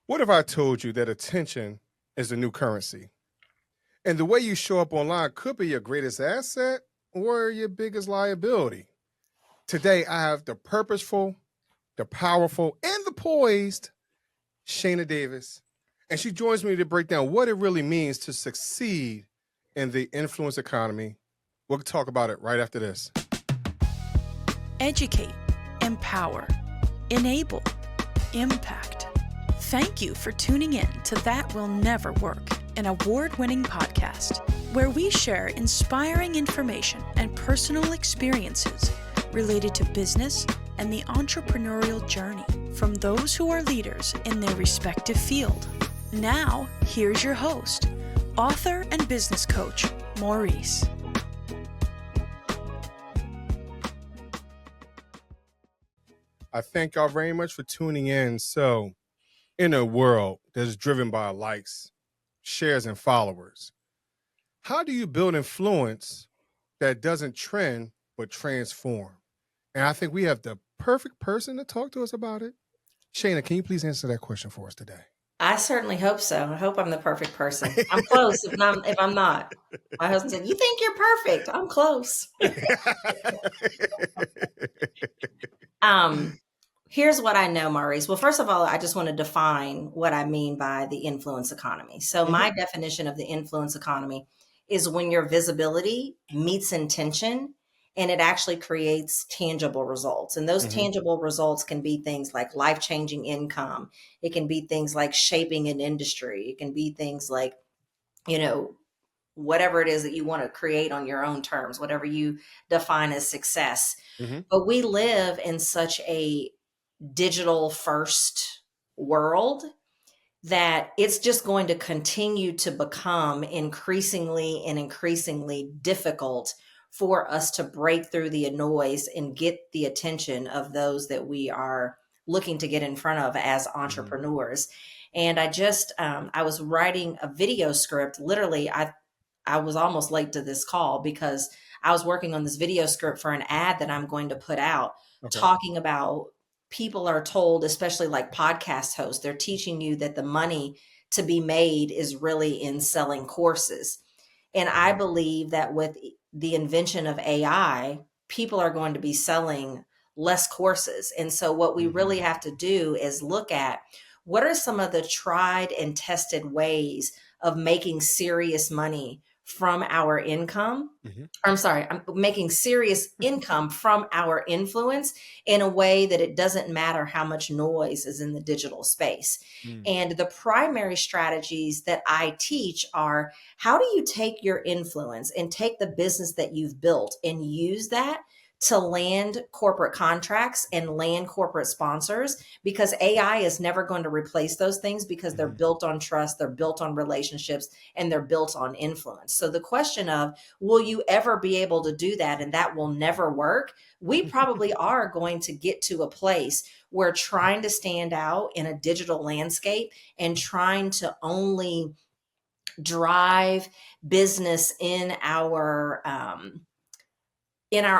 What if I told you that attention is the new currency? And the way you show up online could be your greatest asset or your biggest liability. Today, I have the purposeful, the powerful, and the poised Shayna Davis. And she joins me to break down what it really means to succeed in the influence economy. We'll talk about it right after this. Educate, empower, enable, impact. Thank you for tuning in to That Will Never Work, an award-winning podcast where we share inspiring information and personal experiences related to business and the entrepreneurial journey from those who are leaders in their respective field. Now, here's your host, author and business coach, Maurice. I thank y'all very much for tuning in. So, in a world that's driven by likes, shares, and followers, how do you build influence that doesn't trend but transform? And I think we have the perfect person to talk to us about it. Shayna, can you please answer that question for us today? I certainly hope so. I hope I'm the perfect person. I'm close if I'm not. My husband said, "You think you're perfect?" I'm close. Here's what I know, Maurice. Well, first of all, I just want to define what I mean by the influence economy. So my definition of the influence economy is when your visibility meets intention and it actually creates tangible results. And those tangible results can be things like life-changing income. It can be things like shaping an industry. It can be things like, whatever it is that you want to create on your own terms, whatever you define as success. But we live in such a digital first world that it's just going to continue to become increasingly difficult for us to break through the noise and get the attention of those that we are looking to get in front of as entrepreneurs. And I was writing a video script. Literally, I was almost late to this call because I was working on this video script for an ad that I'm going to put out, talking about people are told, especially like podcast hosts, they're teaching you that the money to be made is really in selling courses. And I believe that with the invention of AI, people are going to be selling less courses. And so what we really have to do is look at what are some of the tried and tested ways of making serious money from our income. I'm making serious income from our influence in a way that it doesn't matter how much noise is in the digital space. And the primary strategies that I teach are, how do you take your influence and take the business that you've built and use that to land corporate contracts and land corporate sponsors, because AI is never going to replace those things because they're built on trust, they're built on relationships, and they're built on influence. So the question of, will you ever be able to do that and that will never work? We probably are going to get to a place where trying to stand out in a digital landscape and trying to only drive business in our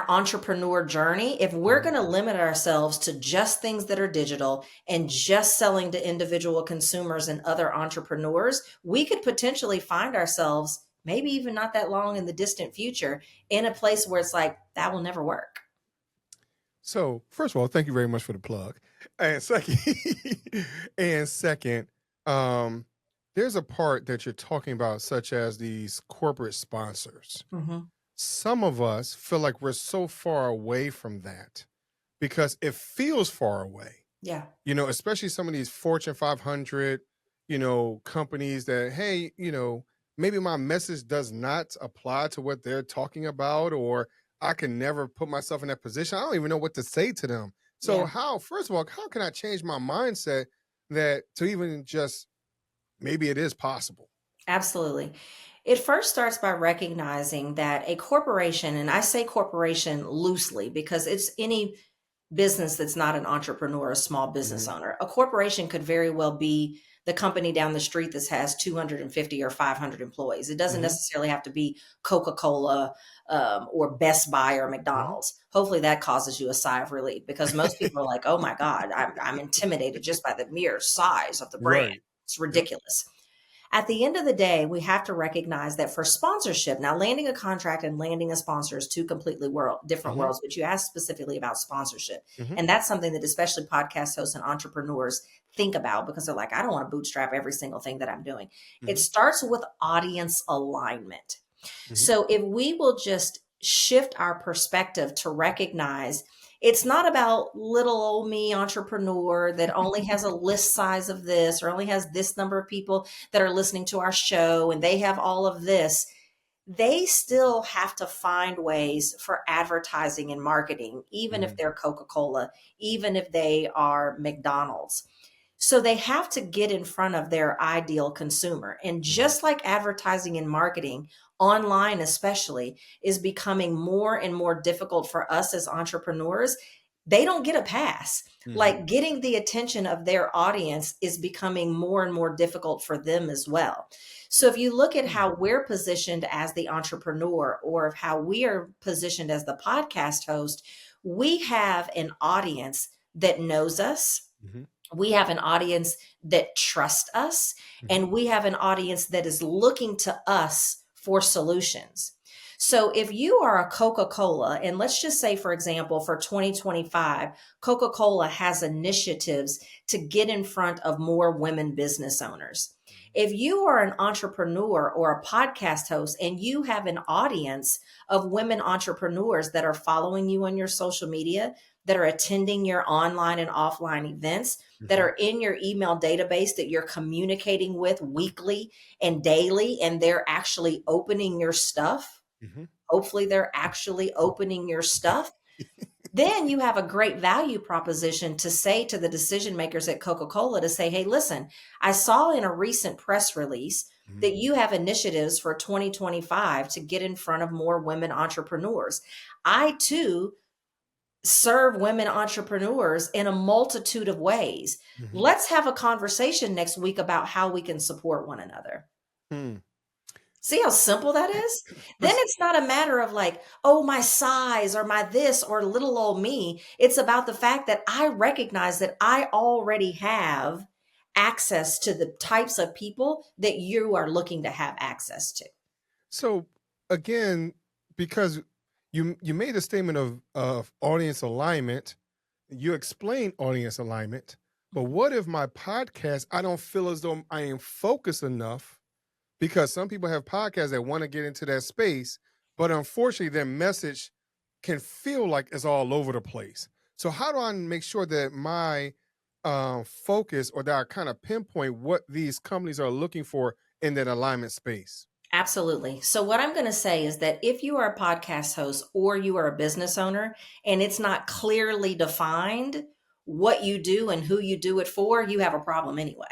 entrepreneur journey, if we're going to limit ourselves to just things that are digital and just selling to individual consumers and other entrepreneurs, we could potentially find ourselves, maybe even not that long in the distant future, in a place where it's like, that will never work. So, first of all, thank you very much for the plug. And second, there's a part that you're talking about, such as these corporate sponsors. Some of us feel like we're so far away from that because it feels far away. Yeah. Especially some of these Fortune 500, companies that, hey, maybe my message does not apply to what they're talking about, or I can never put myself in that position. I don't even know what to say to them. So first of all, how can I change my mindset that to even just, maybe it is possible? Absolutely. It first starts by recognizing that a corporation, and I say corporation loosely because it's any business that's not an entrepreneur, a small business owner. A corporation could very well be the company down the street that has 250 or 500 employees. It doesn't necessarily have to be Coca-Cola or Best Buy or McDonald's. Hopefully that causes you a sigh of relief, because most people are like, oh my God, I'm intimidated just by the mere size of the brand. Right. It's ridiculous. At the end of the day, we have to recognize that for sponsorship, now landing a contract and landing a sponsor is two completely different worlds, but you asked specifically about sponsorship. And that's something that especially podcast hosts and entrepreneurs think about, because they're like, I don't want to bootstrap every single thing that I'm doing. It starts with audience alignment. So if we will just shift our perspective to recognize it's not about little old me entrepreneur that only has a list size of this, or only has this number of people that are listening to our show, and they have all of this. They still have to find ways for advertising and marketing, even if they're Coca-Cola, even if they are McDonald's. So they have to get in front of their ideal consumer. And just like advertising and marketing, online especially, is becoming more and more difficult for us as entrepreneurs, they don't get a pass. Like getting the attention of their audience is becoming more and more difficult for them as well. So if you look at how we're positioned as the entrepreneur, or how we are positioned as the podcast host, we have an audience that knows us. We have an audience that trusts us, and we have an audience that is looking to us for solutions. So if you are a Coca-Cola, and let's just say, for example, for 2025, Coca-Cola has initiatives to get in front of more women business owners. If you are an entrepreneur or a podcast host and you have an audience of women entrepreneurs that are following you on your social media, that are attending your online and offline events, that are in your email database that you're communicating with weekly and daily, and they're actually opening your stuff. Hopefully they're actually opening your stuff. Then you have a great value proposition to say to the decision makers at Coca-Cola, to say, hey, listen, I saw in a recent press release that you have initiatives for 2025 to get in front of more women entrepreneurs. I too serve women entrepreneurs in a multitude of ways. Let's have a conversation next week about how we can support one another. See how simple that is? Then it's not a matter of like, oh, my size or my this or little old me. It's about the fact that I recognize that I already have access to the types of people that you are looking to have access to. So again, because you made a statement of audience alignment, you explained audience alignment, but what if my podcast, I don't feel as though I am focused enough? Because some people have podcasts that want to get into that space, but unfortunately their message can feel like it's all over the place. So how do I make sure that my focus, or that I kind of pinpoint what these companies are looking for in that alignment space? Absolutely. So what I'm going to say is that if you are a podcast host or you are a business owner and it's not clearly defined what you do and who you do it for, you have a problem anyway.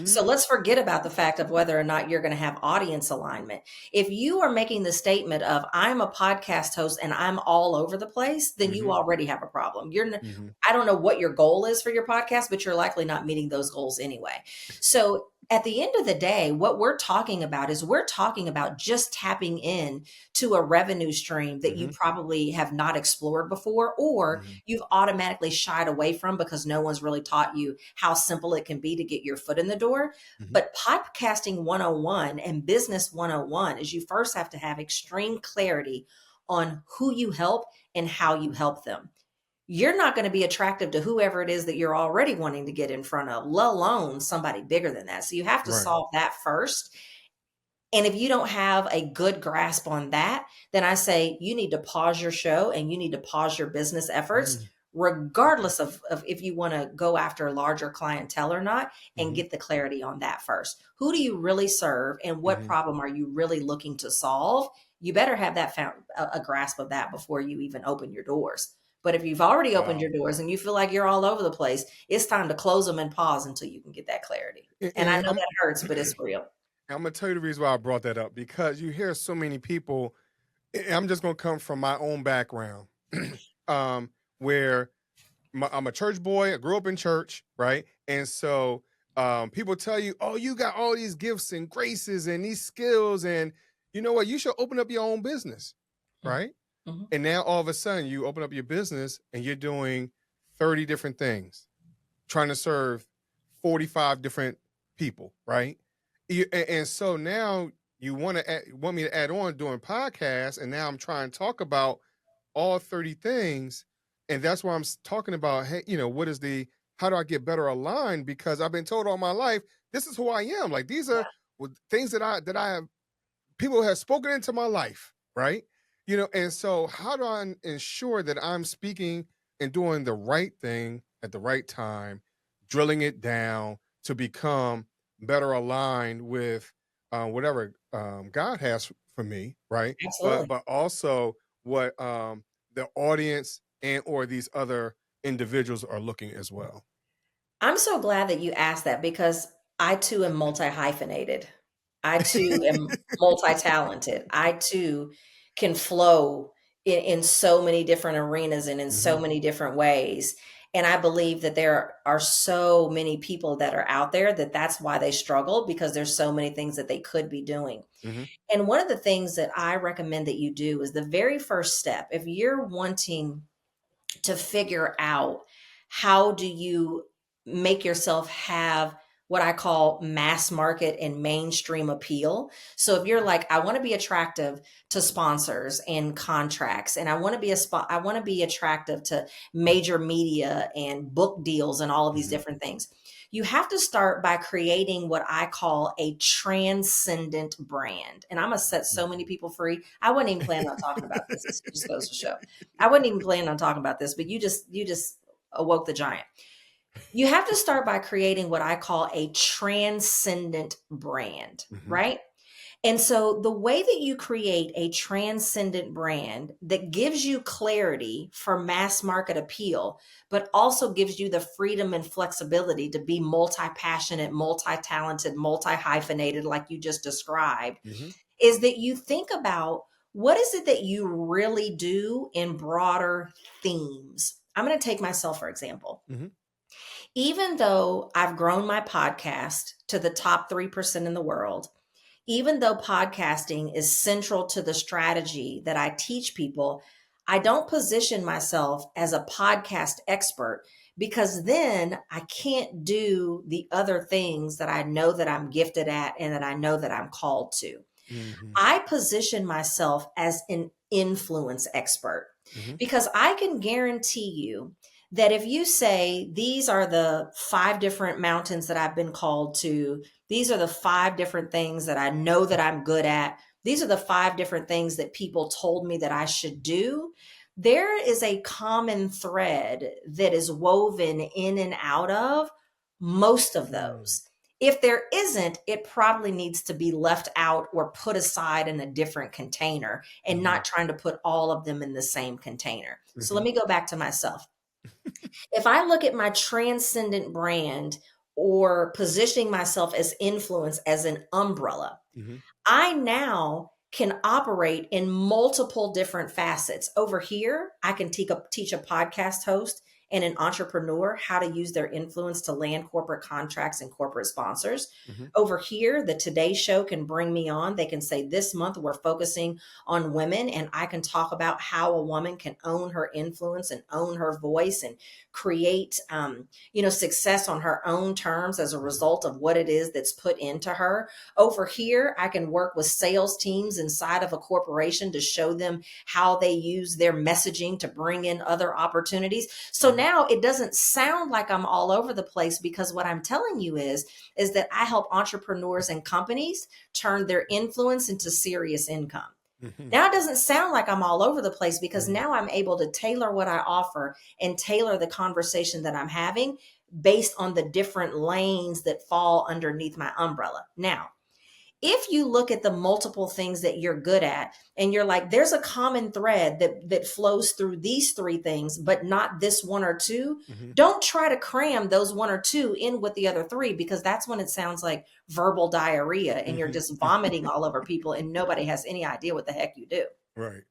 So let's forget about the fact of whether or not you're going to have audience alignment. If you are making the statement of I'm a podcast host and I'm all over the place, then you already have a problem. I don't know what your goal is for your podcast, but you're likely not meeting those goals anyway. So at the end of the day, what we're talking about is we're talking about just tapping in to a revenue stream that you probably have not explored before, or you've automatically shied away from because no one's really taught you how simple it can be to get your foot in the door. But podcasting 101 and business 101 is you first have to have extreme clarity on who you help and how you help them. You're not going to be attractive to whoever it is that you're already wanting to get in front of, let alone somebody bigger than that. So you have to solve that first. And if you don't have a good grasp on that, then I say you need to pause your show and you need to pause your business efforts, regardless of if you want to go after a larger clientele or not, and get the clarity on that first. Who do you really serve and what problem are you really looking to solve? You better have that a grasp of that before you even open your doors. But if you've already opened your doors and you feel like you're all over the place, it's time to close them and pause until you can get that clarity. And I know that hurts, but it's real. I'm going to tell you the reason why I brought that up, because you hear so many people, I'm just going to come from my own background, where I'm a church boy. I grew up in church, right? And so people tell you, oh, you got all these gifts and graces and these skills, and you know what? You should open up your own business, right? Mm-hmm. And now all of a sudden you open up your business and you're doing 30 different things, trying to serve 45 different people, right? And so now you want me to add on doing podcasts, and now I'm trying to talk about all 30 things. And that's why I'm talking about, hey, how do I get better aligned? Because I've been told all my life, this is who I am. Like, these are things that I have, people have spoken into my life, right? And so how do I ensure that I'm speaking and doing the right thing at the right time, drilling it down to become better aligned with whatever God has for me, right? Absolutely. But also what the audience and or these other individuals are looking as well. I'm so glad that you asked that, because I too am multi-hyphenated. I too am multi-talented. I too can flow in so many different arenas and in so many different ways. And I believe that there are so many people that are out there that's why they struggle, because there's so many things that they could be doing. And one of the things that I recommend that you do is the very first step. If you're wanting to figure out how do you make yourself have what I call mass market and mainstream appeal. So if you're like, I want to be attractive to sponsors and contracts, and I want to be attractive to major media and book deals and all of these different things, you have to start by creating what I call a transcendent brand. And I'm going to set so many people free. I wasn't even planning on talking about this. This just goes to show. I wasn't even planning on talking about this, but you just awoke the giant. You have to start by creating what I call a transcendent brand, right? And so the way that you create a transcendent brand that gives you clarity for mass market appeal, but also gives you the freedom and flexibility to be multi-passionate, multi-talented, multi-hyphenated, like you just described, is that you think about, what is it that you really do in broader themes? I'm going to take myself, for example. Even though I've grown my podcast to the top 3% in the world, even though podcasting is central to the strategy that I teach people, I don't position myself as a podcast expert, because then I can't do the other things that I know that I'm gifted at and that I know that I'm called to. I position myself as an influence expert, because I can guarantee you that if you say, these are the 5 different mountains that I've been called to, these are the 5 different things that I know that I'm good at, these are the 5 different things that people told me that I should do, there is a common thread that is woven in and out of most of those. If there isn't, it probably needs to be left out or put aside in a different container, and not trying to put all of them in the same container. So let me go back to myself. If I look at my transcendent brand, or positioning myself as influence as an umbrella, I now can operate in multiple different facets. Over here, I can teach a podcast host and an entrepreneur how to use their influence to land corporate contracts and corporate sponsors. Over here, the Today Show can bring me on. They can say, this month we're focusing on women, and I can talk about how a woman can own her influence and own her voice and create, success on her own terms as a result of what it is that's put into her. Over here, I can work with sales teams inside of a corporation to show them how they use their messaging to bring in other opportunities. So now it doesn't sound like I'm all over the place, because what I'm telling you is that I help entrepreneurs and companies turn their influence into serious income. Now it doesn't sound like I'm all over the place, because now I'm able to tailor what I offer and tailor the conversation that I'm having based on the different lanes that fall underneath my umbrella. Now, if you look at the multiple things that you're good at, and you're like, there's a common thread that flows through these 3 things, but not this 1 or 2, don't try to cram those 1 or 2 in with the other 3, because that's when it sounds like verbal diarrhea and you're just vomiting all over people and nobody has any idea what the heck you do. Right.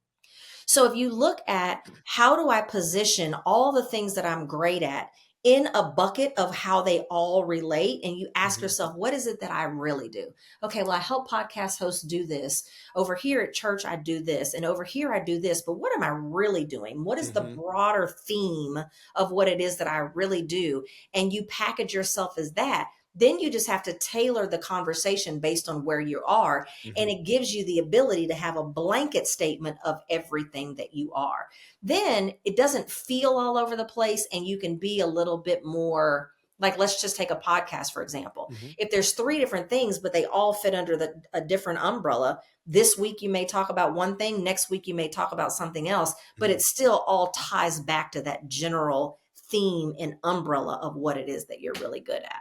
So if you look at how do I position all the things that I'm great at in a bucket of how they all relate, and you ask yourself, what is it that I really do? Okay, well, I help podcast hosts do this. Over here at church, I do this. And over here, I do this. But what am I really doing? What is the broader theme of what it is that I really do? And you package yourself as that. Then you just have to tailor the conversation based on where you are. And it gives you the ability to have a blanket statement of everything that you are. Then it doesn't feel all over the place, and you can be a little bit more like, let's just take a podcast, for example. If there's 3 different things, but they all fit under a different umbrella, this week you may talk about one thing, next week you may talk about something else, but it still all ties back to that general theme and umbrella of what it is that you're really good at.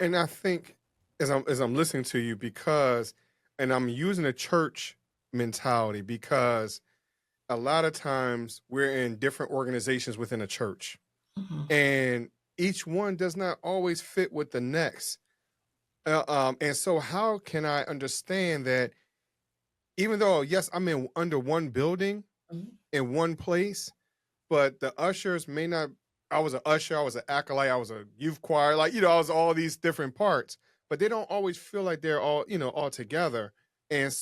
And I think as I'm listening to you, and I'm using a church mentality, because a lot of times we're in different organizations within a church, and each one does not always fit with the next. And so how can I understand that even though, yes, I'm under one building in one place, but the ushers may not, I was an usher, I was an acolyte, I was a youth choir, like, I was all these different parts, but they don't always feel like they're all, all together. And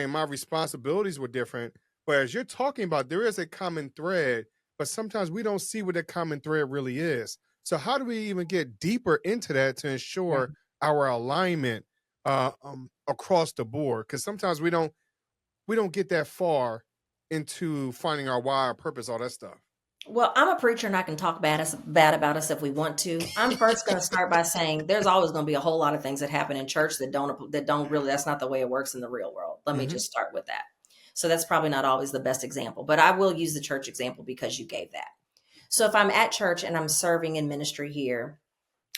my responsibilities were different. But as you're talking about, there is a common thread, but sometimes we don't see what that common thread really is. So how do we even get deeper into that to ensure our alignment across the board? Because sometimes we don't get that far into finding our why, our purpose, all that stuff. Well, I'm a preacher and I can talk bad about us if we want to. I'm first going to start by saying there's always going to be a whole lot of things that happen in church that don't really, that's not the way it works in the real world. Let me just start with that. So that's probably not always the best example, but I will use the church example because you gave that. So if I'm at church and I'm serving in ministry here,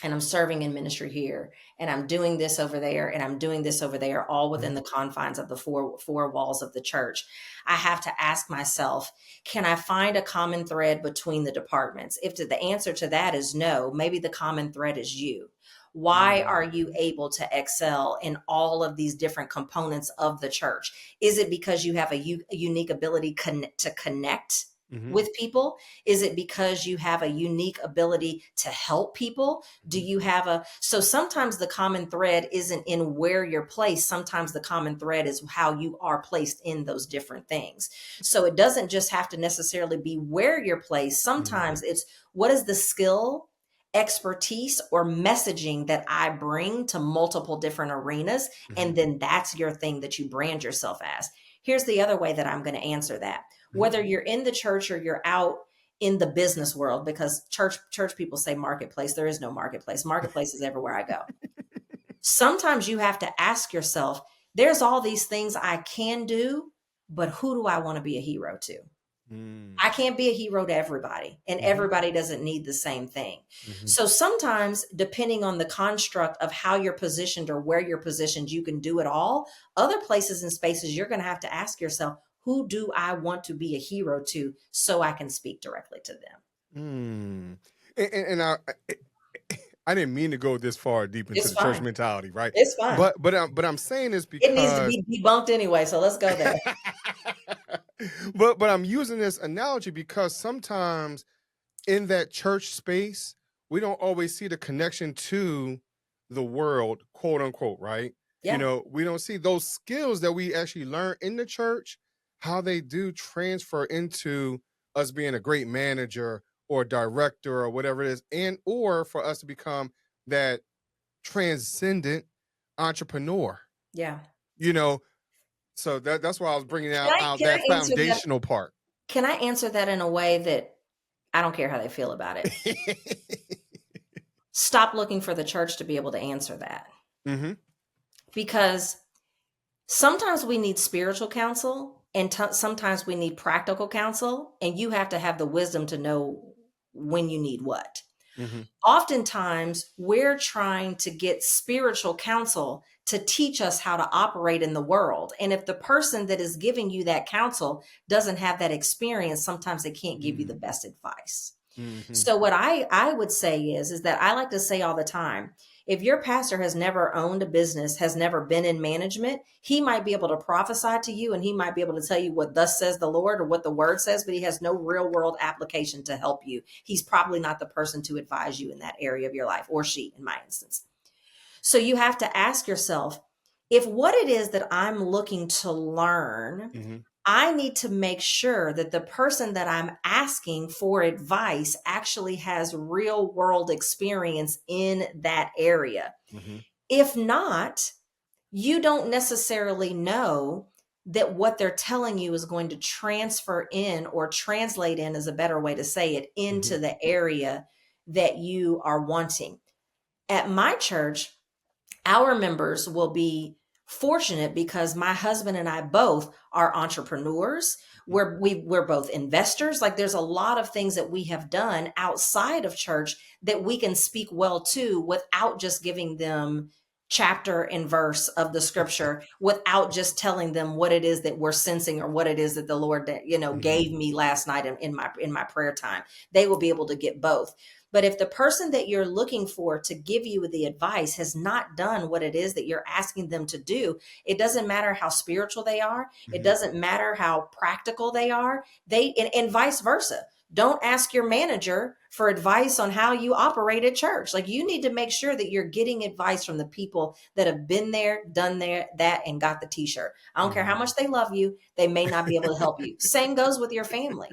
and I'm serving in ministry here, and I'm doing this over there, and I'm doing this over there, all within the confines of the four walls of the church, I have to ask myself, can I find a common thread between the departments? If the answer to that is no, maybe the common thread is you. Why are you able to excel in all of these different components of the church? Is it because you have a unique ability to connect with people? Is it because you have a unique ability to help people? Do you have so sometimes the common thread isn't in where you're placed. Sometimes the common thread is how you are placed in those different things. So it doesn't just have to necessarily be where you're placed. Sometimes it's what is the skill, expertise, or messaging that I bring to multiple different arenas. And then that's your thing that you brand yourself as. Here's the other way that I'm going to answer that. Whether you're in the church or you're out in the business world, because church people say marketplace. There is no marketplace. Marketplace is everywhere I go. Sometimes you have to ask yourself, there's all these things I can do, but who do I want to be a hero to? I can't be a hero to everybody, and everybody doesn't need the same thing. So sometimes, depending on the construct of how you're positioned or where you're positioned, you can do it all. Other places and spaces, you're going to have to ask yourself, who do I want to be a hero to so I can speak directly to them? And I didn't mean to go this far deep into the church mentality, right? It's fine. But I'm saying this because it needs to be debunked anyway. So let's go there. but I'm using this analogy because sometimes in that church space, we don't always see the connection to the world, quote unquote, right? Yeah. We don't see those skills that we actually learn in the church, how they do transfer into us being a great manager or director or whatever it is, and or for us to become that transcendent entrepreneur. Yeah. So that's why I was bringing out that foundational part. Can I answer that in a way that I don't care how they feel about it? Stop looking for the church to be able to answer that. Because sometimes we need spiritual counsel, and sometimes we need practical counsel, and you have to have the wisdom to know when you need what. Oftentimes, we're trying to get spiritual counsel to teach us how to operate in the world. And if the person that is giving you that counsel doesn't have that experience, sometimes they can't give you the best advice. Mm-hmm. So what I would say is that I like to say all the time, if your pastor has never owned a business, has never been in management, he might be able to prophesy to you and he might be able to tell you what thus says the Lord or what the word says, but he has no real world application to help you. He's probably not the person to advise you in that area of your life, or she in my instance. So you have to ask yourself, if what it is that I'm looking to learn, Mm-hmm. I need to make sure that the person that I'm asking for advice actually has real world experience in that area. Mm-hmm. If not, you don't necessarily know that what they're telling you is going to transfer in, or translate in is a better way to say it, Mm-hmm. into the area that you are wanting. At my church, our members will be fortunate because my husband and I both are entrepreneurs. We're both investors. Like, there's a lot of things that we have done outside of church that we can speak well to without just giving them chapter and verse of the scripture, without just telling them what it is that we're sensing or what it is that the Lord, Mm-hmm. gave me last night in my prayer time. They will be able to get both. But if the person that you're looking for to give you the advice has not done what it is that you're asking them to do, it doesn't matter how spiritual they are. It Mm-hmm. doesn't matter how practical they are. And vice versa. Don't ask your manager for advice on how you operate at church. Like, you need to make sure that you're getting advice from the people that have been there, done there, that, and got the t-shirt. I don't care how much they love you. They may not be able to help you. Same goes with your family.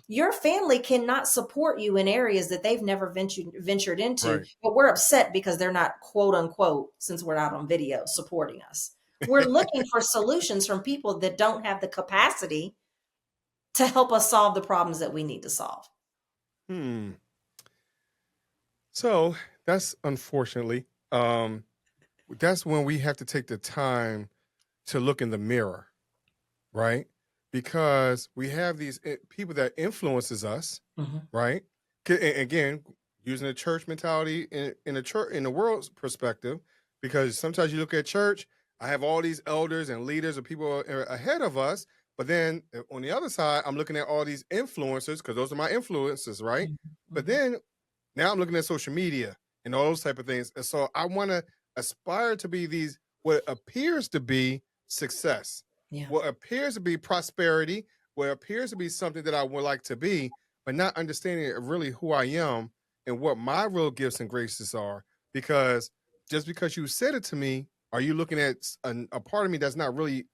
Your family cannot support you in areas that they've never ventured into, Right. but we're upset because they're not, quote unquote, since we're out on video, supporting us. We're looking for solutions from people that don't have the capacity to help us solve the problems that we need to solve. Hmm. So that's unfortunately, that's when we have to take the time to look in the mirror, right? Because we have these people that influences us, Mhm. right? Again, using the church mentality in a church in the world's perspective, because sometimes you look at church, I have all these elders and leaders and people ahead of us, but then on the other side, I'm looking at all these influencers because those are my influences, right? Mhm. But Mhm. then now I'm looking at social media and all those type of things, and so I want to aspire to be these what appears to be success, Yeah. what appears to be prosperity, what appears to be something that I would like to be, but not understanding really who I am and what my real gifts and graces are. Because just because you said it to me, are you looking at a part of me that's not really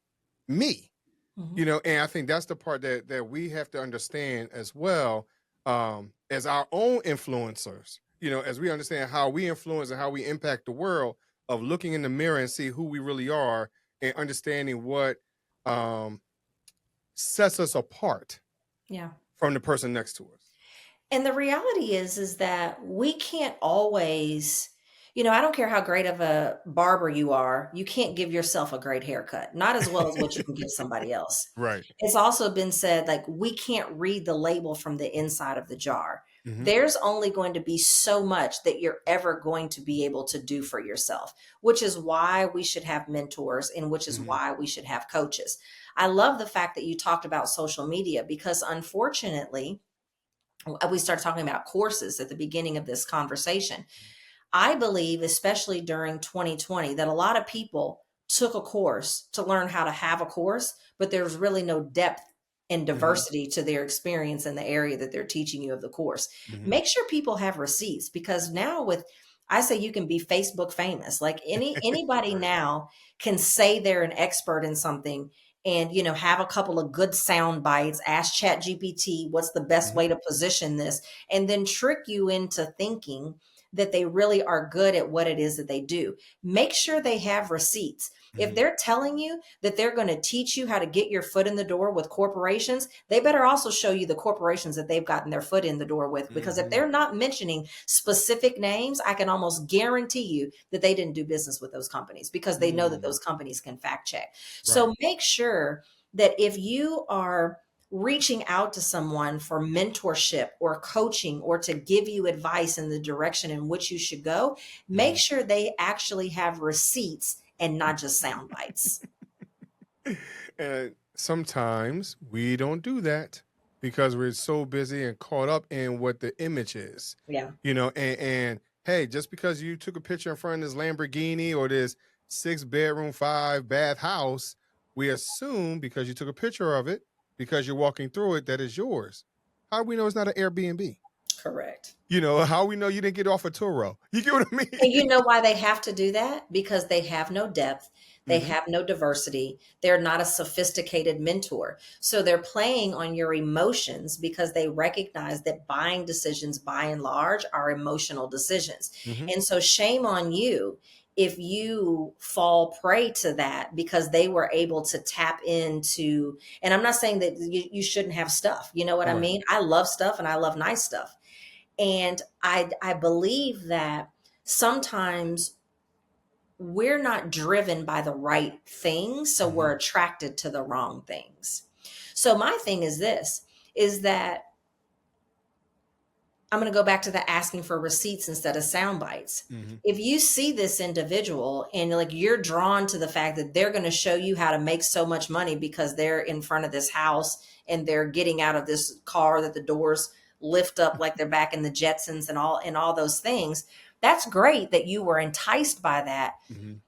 me? Mhm. You know, and I think that's the part that we have to understand as well, as our own influencers. You know, as we understand how we influence and how we impact the world, of looking in the mirror and see who we really are, and understanding what um, sets us apart Yeah. from the person next to us. And the reality is that we can't always, I don't care how great of a barber you are, you can't give yourself a great haircut, not as well as what you can give somebody else. Right. It's also been said, like, we can't read the label from the inside of the jar. Hmm. There's only going to be so much that you're ever going to be able to do for yourself, which is why we should have mentors and which is Hmm. why we should have coaches. I love the fact that you talked about social media because, unfortunately, we started talking about courses at the beginning of this conversation. I believe, especially during 2020, that a lot of people took a course to learn how to have a course, but there's really no depth and Hmm. diversity to their experience in the area that they're teaching you of the course. Hmm. Make sure people have receipts, because now I say you can be Facebook famous. Like, anybody Right. now can say they're an expert in something and, have a couple of good sound bites, ask Chat GPT what's the best Hmm. way to position this, and then trick you into thinking that they really are good at what it is that they do. Make sure they have receipts. If Hmm. they're telling you that they're going to teach you how to get your foot in the door with corporations, they better also show you the corporations that they've gotten their foot in the door with. Because if Hmm. they're not mentioning specific names, I can almost guarantee you that they didn't do business with those companies, because they know that Mm. those companies can fact check. Right. So make sure that if you are reaching out to someone for mentorship or coaching or to give you advice in the direction in which you should go, make Hmm. sure they actually have receipts and not just sound bites. And sometimes we don't do that. because we're so busy and caught up in what the image is. Yeah. And hey, just because you took a picture in front of this Lamborghini or this 6-bedroom, 5-bath house, we assume because you took a picture of it, because you're walking through it, that it's yours. How do we know it's not an Airbnb? Correct. How we know you didn't get off a Turo? You get what I mean? And you know why they have to do that? Because they have no depth. They Mhm. have no diversity. They're not a sophisticated mentor. So they're playing on your emotions because they recognize that buying decisions by and large are emotional decisions. Mhm. And so shame on you if you fall prey to that because they were able to tap into, and I'm not saying that you shouldn't have stuff. You know what I Right. mean? I love stuff and I love nice stuff. And I believe that sometimes we're not driven by the right things, so we're attracted to the wrong things. So my thing is this, is that I'm going to go back to the asking for receipts instead of sound bites. Mhm. If you see this individual and like you're drawn to the fact that they're going to show you how to make so much money because they're in front of this house and they're getting out of this car that the doors lift up like they're back in the Jetsons and all those things, that's great that you were enticed by that. Mhm.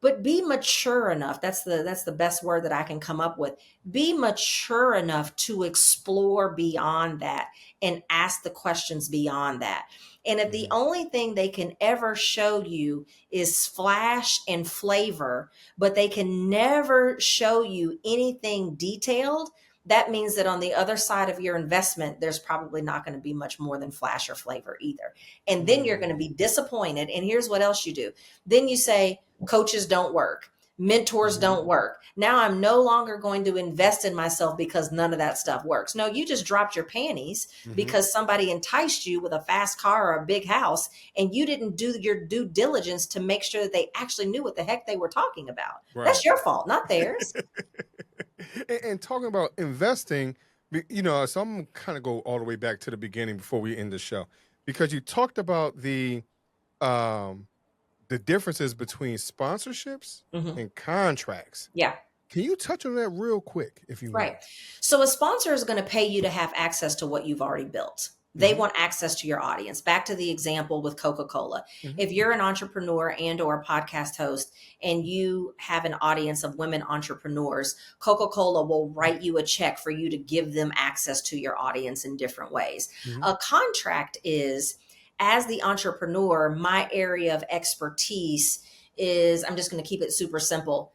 But be mature enough. That's the best word that I can come up with. Be mature enough to explore beyond that and ask the questions beyond that. And if the Mhm. only thing they can ever show you is flash and flavor, but they can never show you anything detailed, that means that on the other side of your investment, there's probably not going to be much more than flash or flavor either. And then you're going to be disappointed. And here's what else you do. Then you say, coaches don't work. Mentors Mhm. don't work. Now I'm no longer going to invest in myself because none of that stuff works. No, you just dropped your panties Mhm. because somebody enticed you with a fast car or a big house, and you didn't do your due diligence to make sure that they actually knew what the heck they were talking about. Right. That's your fault, not theirs. And talking about investing, so I'm kind of go all the way back to the beginning before we end the show, because you talked about um the differences between sponsorships Mhm. and contracts. Yeah. Can you touch on that real quick, if you Right. will? So a sponsor is going to pay you to have access to what you've already built. They Mhm. want access to your audience. Back to the example with Coca-Cola. Mhm. If you're an entrepreneur and or a podcast host and you have an audience of women entrepreneurs, Coca-Cola will write you a check for you to give them access to your audience in different ways. Mhm. A contract is, as the entrepreneur, my area of expertise is, I'm just going to keep it super simple.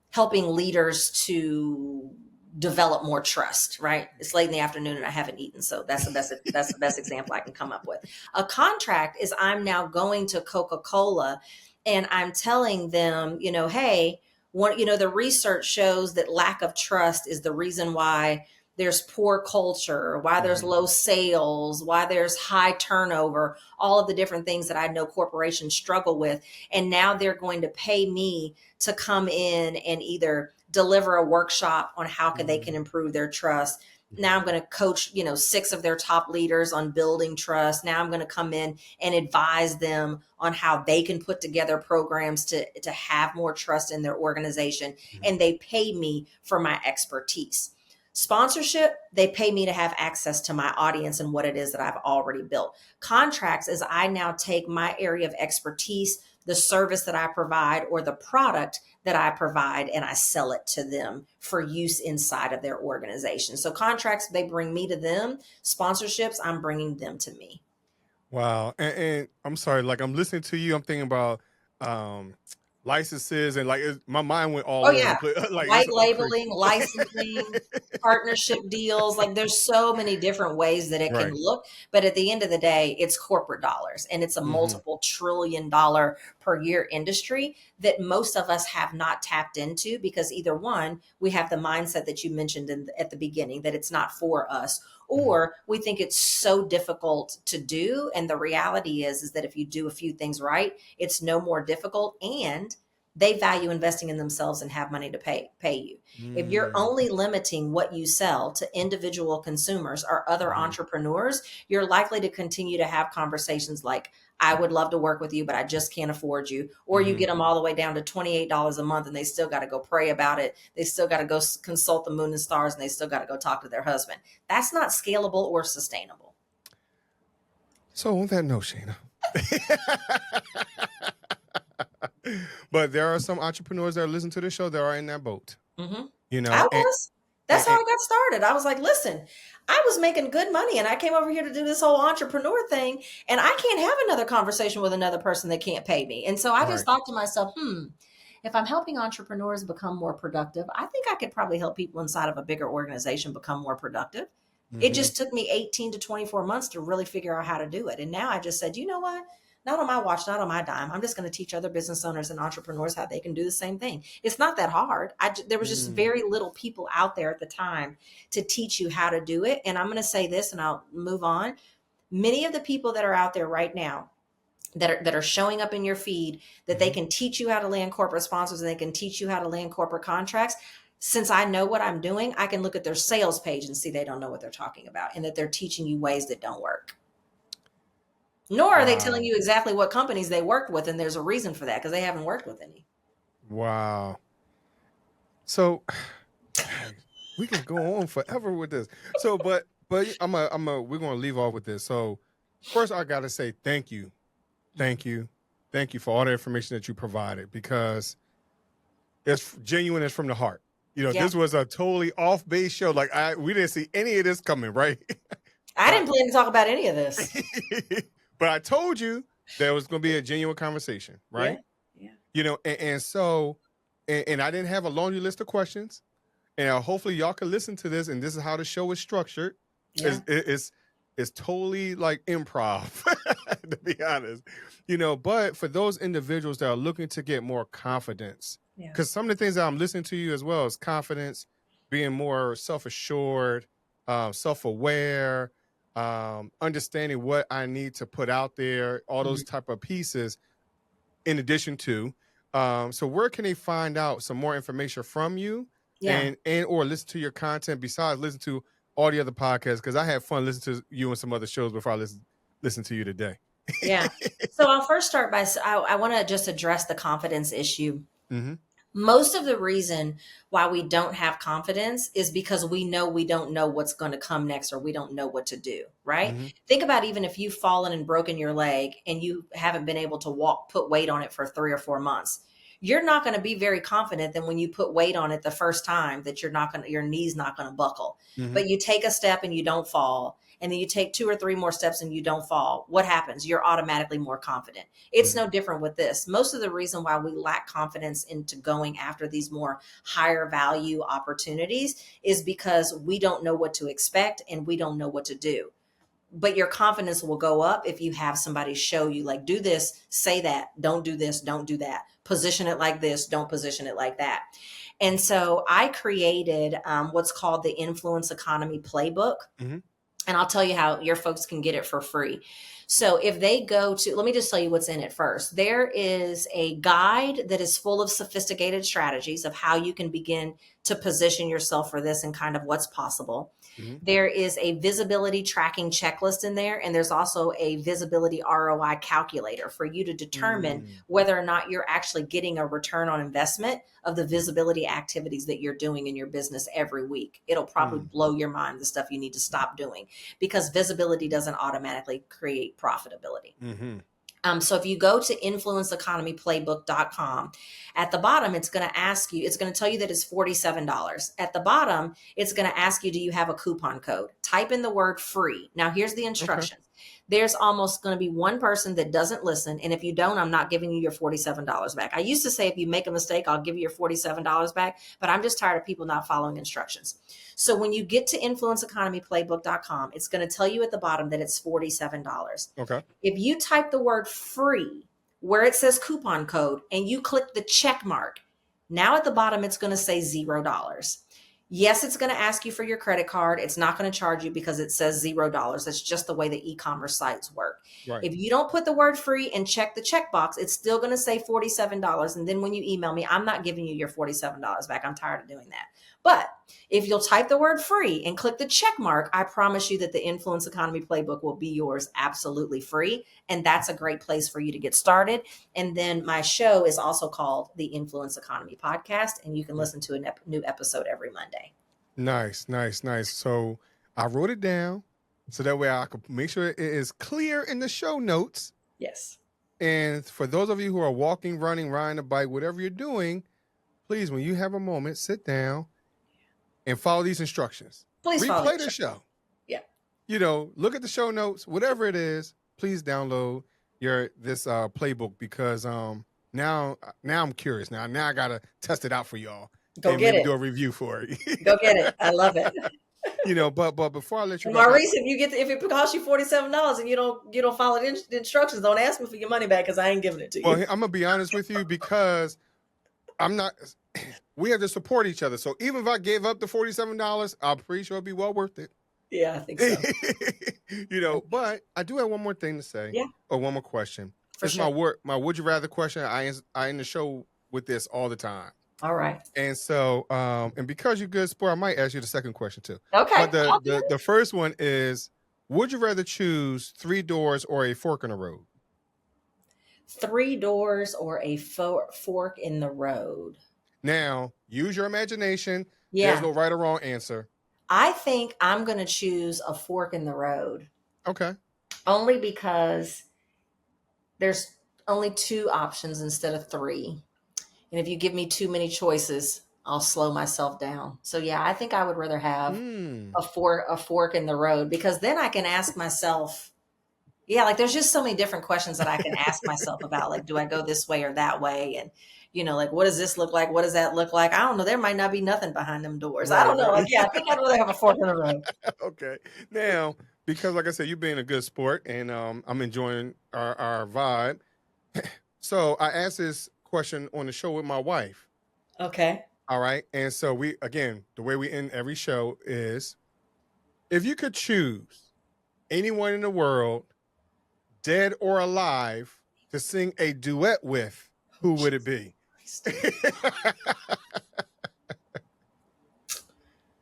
Helping leaders to develop more trust, right? It's late in the afternoon and I haven't eaten. So that's the best example I can come up with. A contract is I'm now going to Coca-Cola and I'm telling them, hey, the research shows that lack of trust is the reason why there's poor culture, why there's Mhm. low sales, why there's high turnover, all of the different things that I know corporations struggle with. And now they're going to pay me to come in and either deliver a workshop on how they can improve their trust. Now I'm going to coach, 6 of their top leaders on building trust. Now I'm going to come in and advise them on how they can put together programs to have more trust in their organization. Mhm. And they pay me for my expertise. Sponsorship, they pay me to have access to my audience and what it is that I've already built. Contracts is I now take my area of expertise, the service that I provide or the product that I provide, and I sell it to them for use inside of their organization. So contracts, they bring me to them. Sponsorships, I'm bringing them to me. Wow. And I'm sorry, like I'm listening to you, I'm thinking about um licenses and my mind went all Oh over the yeah. place. Like White I'm crazy. labeling, licensing, partnership deals. Like there's so many different ways that it can Right. look. But at the end of the day, it's corporate dollars and it's a Mhm. multiple $1 trillion per year industry that most of us have not tapped into because either one, we have the mindset that you mentioned at the beginning that it's not for us, Mhm. or we think it's so difficult to do. And the reality is that if you do a few things right, it's no more difficult and they value investing in themselves and have money to pay you. If you're only limiting what you sell to individual consumers or other entrepreneurs, you're likely to continue to have conversations like, I would love to work with you, but I just can't afford you. Or you get them all the way down to $28 a month and they still got to go pray about it. They still got to go consult the moon and stars, and they still got to go talk to their husband. That's not scalable or sustainable. So on that note, Shayna, but there are some entrepreneurs that listen to the show that are in that boat. You know, that's how I got started. I was like, listen, I was making good money and I came over here to do this whole entrepreneur thing, and I can't have another conversation with another person that can't pay me. And so I just thought to myself, if I'm helping entrepreneurs become more productive, I think I could probably help people inside of a bigger organization become more productive. It just took me 18 to 24 months to really figure out how to do it. And now I just said, you know what? Not on my watch, not on my dime. I'm just going to teach other business owners and entrepreneurs how they can do the same thing. It's not that hard. There was just very little people out there at the time to teach you how to do it. And I'm going to say this and I'll move on. Many of the people that are out there right now that are showing up in your feed, that they can teach you how to land corporate sponsors and they can teach you how to land corporate contracts. Since I know what I'm doing, I can look at their sales page and see they don't know what they're talking about and that they're teaching you ways that don't work. Nor are they telling you exactly what companies they worked with, and there's a reason for that because they haven't worked with any. Wow. So we can go on forever with this. So, but we're gonna leave off with this. So, first, I gotta say thank you for all the information that you provided, because it's genuine. It's from the heart. You know, this was a totally off base show. Like we didn't see any of this coming, right? I didn't plan to talk about any of this. But I told you there was going to be a genuine conversation, right? Yeah. You know, and so I didn't have a laundry list of questions. And hopefully y'all can listen to this, and this is how the show is structured. Yeah. It's totally like improv, to be honest. You know, but for those individuals that are looking to get more confidence, because some of the things that I'm listening to you as well is confidence, being more self-assured, self-aware, understanding what I need to put out there, all those type of pieces in addition to. So where can they find out some more information from you and or listen to your content besides listen to all the other podcasts? Because I had fun listening to you and some other shows before I listen to you today. Yeah. So I'll first start by, I want to just address the confidence issue. Most of the reason why we don't have confidence is because we know we don't know what's going to come next, or we don't know what to do, right? Think about even if you've fallen and broken your leg and you haven't been able to put weight on it for 3 or 4 months. You're not going to be very confident that when you put weight on it the first time that your knee's not going to buckle. But you take a step and you don't fall. And then you take 2 or 3 more steps and you don't fall. What happens? You're automatically more confident. It's no different with this. Most of the reason why we lack confidence into going after these more higher value opportunities is because we don't know what to expect and we don't know what to do. But your confidence will go up if you have somebody show you, like, do this, say that, don't do this, don't do that. Position it like this, don't position it like that. And so I created what's called the Influence Economy Playbook. And I'll tell you how your folks can get it for free. So if they go to, let me just tell you what's in it first. There is a guide that is full of sophisticated strategies of how you can begin to position yourself for this and kind of what's possible. There is a visibility tracking checklist in there. And there's also a visibility ROI calculator for you to determine whether or not you're actually getting a return on investment of the visibility activities that you're doing in your business every week. It'll probably blow your mind, the stuff you need to stop doing, because visibility doesn't automatically create profitability. So if you go to influenceeconomyplaybook.com, at the bottom, it's going to ask you, it's going to tell you that it's $47. At the bottom, it's going to ask you, do you have a coupon code? Type in the word free. Now, here's the instructions. There's almost going to be one person that doesn't listen. And if you don't, I'm not giving you your $47 back. I used to say, if you make a mistake, I'll give you your $47 back. But I'm just tired of people not following instructions. So when you get to influenceeconomyplaybook.com, it's going to tell you at the bottom that it's $47. Okay. If you type the word free where it says coupon code and you click the check mark, now at the bottom, it's going to say $0. Yes, it's going to ask you for your credit card. It's not going to charge you because it says $0. That's just the way the e-commerce sites work. Right. If you don't put the word free and check the checkbox, it's still going to say $47. And then when you email me, I'm not giving you your $47 back. I'm tired of doing that. But if you'll type the word free and click the check mark, I promise you that the Influence Economy Playbook will be yours absolutely free. And that's a great place for you to get started. And then my show is also called the Influence Economy Podcast, and you can listen to a new episode every Monday. Nice. So I wrote it down so that way I could make sure it is clear in the show notes. Yes. And for those of you who are walking, running, riding a bike, whatever you're doing, please, when you have a moment, sit down and follow these instructions. Please follow Replay the show. Yeah. Look at the show notes, whatever it is, please download this playbook because now I'm curious. Now I gotta test it out for y'all. Go and get maybe it. do a review for it. Go get it. I love it. But before I let you go, Maurice, if it costs you $47 and you don't follow the instructions, don't ask me for your money back because I ain't giving it to you. Well, I'm gonna be honest with you because we have to support each other. So even if I gave up the $47, I'm pretty sure it'd be well worth it. Yeah, I think so. But I do have one more thing to say. Yeah. Or one more question. For sure. My would you rather question. I end the show with this all the time. All right. And so, and because you're good sport, I might ask you the second question too. Okay. But the first one is, would you rather choose 3 doors or a fork in the road? 3 doors or a fork in the road? Now, use your imagination. Yeah. There's no right or wrong answer. I think I'm going to choose a fork in the road. Okay. Only because there's only 2 options instead of 3. And if you give me too many choices, I'll slow myself down. So yeah, I think I would rather have a fork in the road because then I can ask myself, there's just so many different questions that I can ask myself about, like, do I go this way or that way? And, what does this look like? What does that look like? I don't know. There might not be nothing behind them doors. Right, I don't know. right. I think I'd rather have a fork in the road. Okay. Now, because like I said, you're being a good sport and I'm enjoying our vibe. So I asked this question on the show with my wife. Okay. All right. And so the way we end every show is, if you could choose anyone in the world, dead or alive, to sing a duet with, who would it be?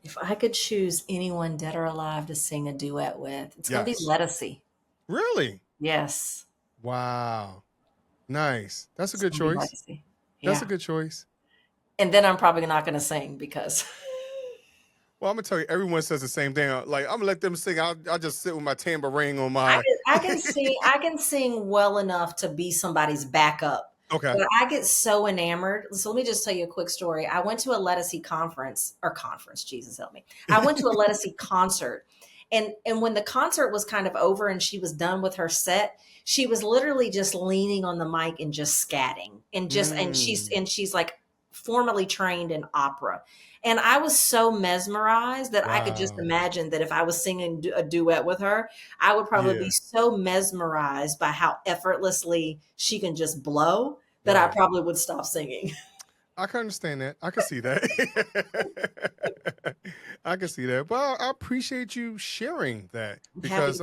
If I could choose anyone dead or alive to sing a duet with, it's going to be Lettucey. Really? Yes. Wow. Nice. That's a good choice. Yeah. That's a good choice. And then I'm probably not going to sing because... Well, I'm going to tell you, everyone says the same thing. Like, I'm going to let them sing. I'll just sit with my tambourine on my... I can sing well enough to be somebody's backup. Okay. But I get so enamored. So let me just tell you a quick story. I went to a Lettucey conference, Jesus help me. I went to a Lettucey concert. And when the concert was kind of over and she was done with her set, she was literally just leaning on the mic and just scatting. And she's like formally trained in opera. And I was so mesmerized that I could just imagine that if I was singing a duet with her, I would probably be so mesmerized by how effortlessly she can just blow that I probably would stop singing. I can understand that. I can see that. I can see that. But I appreciate you sharing that because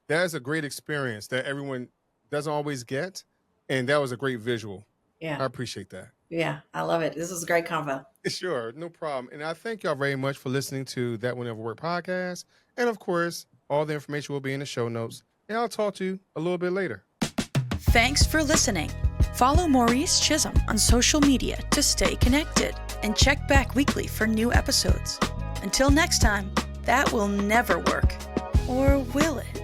that's a great experience that everyone doesn't always get. And that was a great visual. Yeah. I appreciate that. Yeah, I love it. This was a great convo. Sure, no problem. And I thank y'all very much for listening to That Will Nevr Work podcast. And of course, all the information will be in the show notes. And I'll talk to you a little bit later. Thanks for listening. Follow Maurice Chism on social media to stay connected and check back weekly for new episodes. Until next time, that will never work. Or will it?